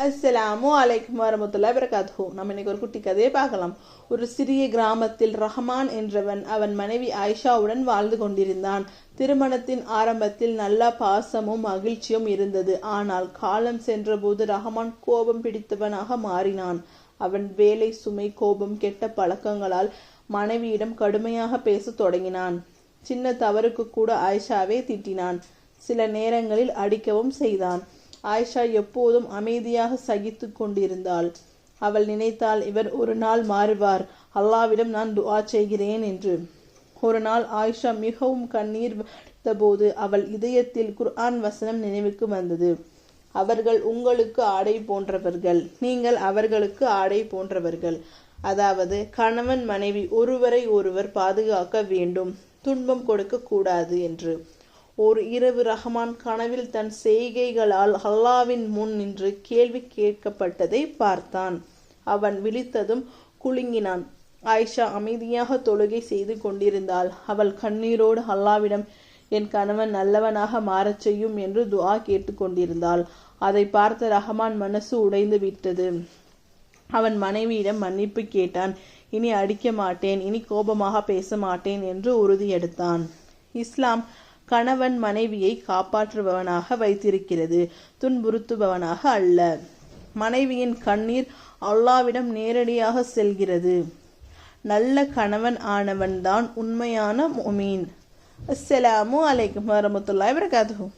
அஸ்ஸலாமு அலைக்கும் வரமத்துல்லாஹி வபரகாத்துஹு. நம்ம இன்னைக்கு ஒரு குட்டி கதையை பார்க்கலாம். ஒரு சிறிய கிராமத்தில் ரஹ்மான் என்றவன் அவன் மனைவி ஆயிஷாவுடன் வாழ்ந்து கொண்டிருந்தான். திருமணத்தின் ஆரம்பத்தில் நல்ல பாசமும் மகிழ்ச்சியும் இருந்தது. ஆனால் காலம் சென்றபோது ரஹ்மான் கோபம் பிடித்தவனாக மாறினான். அவன் வேலை சுமை, கோபம், கெட்ட பழக்கங்களால் மனைவியிடம் கடுமையாக பேசத் தொடங்கினான். சின்ன தவறுக்கு கூட ஆயிஷாவை திட்டினான். சில நேரங்களில் அடிக்கவும் செய்தான். ஆயிஷா எப்போதும் அமைதியாக சகித்து கொண்டிருந்தாள். அவள் நினைத்தாள், இவர் ஒரு நாள் மாறுவார், அல்லாவிடம் நான் துஆ செய்கிறேன் என்று. ஒரு நாள் ஆயிஷா மிகவும் கண்ணீர் வடித்தபோது அவள் இதயத்தில் குர்ஆன் வசனம் நினைவுக்கு வந்தது. அவர்கள் உங்களுக்கு ஆடை போன்றவர்கள், நீங்கள் அவர்களுக்கு ஆடை போன்றவர்கள். அதாவது கணவன் மனைவி ஒருவரை ஒருவர் பாதுகாக்க வேண்டும், துன்பம் கொடுக்க கூடாது என்று. ஒரு இரவு ரஹ்மான் கனவில் தன் செய்கைகளால் அல்லாவின் முன் நின்று கேள்வி கேட்கப்பட்டதை பார்த்தான். அவன் விழித்ததும் குலுங்கினான். ஆயிஷா அமைதியாக தொழுகை செய்து கொண்டிருந்தாள். அவள் கண்ணீரோடு அல்லாவிடம் என் கணவன் நல்லவனாக மாறச் செய்யும் என்று துஆ கேட்டுக்கொண்டிருந்தாள். அதை பார்த்த ரஹ்மான் மனசு உடைந்து விட்டது. அவன் மனைவியிடம் மன்னிப்பு கேட்டான். இனி அடிக்க மாட்டேன், இனி கோபமாக பேச மாட்டேன் என்று உறுதியெடுத்தான். இஸ்லாம் கணவன் மனைவியை காப்பாற்றுபவனாக வைத்திருக்கிறது, துன்புறுத்துபவனாக அல்ல. மனைவியின் கண்ணீர் அல்லாவிடம் நேரடியாக செல்கிறது. நல்ல கணவன் ஆனவன் தான் உண்மையான முஃமின். அஸ்ஸலாமு அலைக்கும் வரமத்துல்லாஹி வபரகாத்துஹு.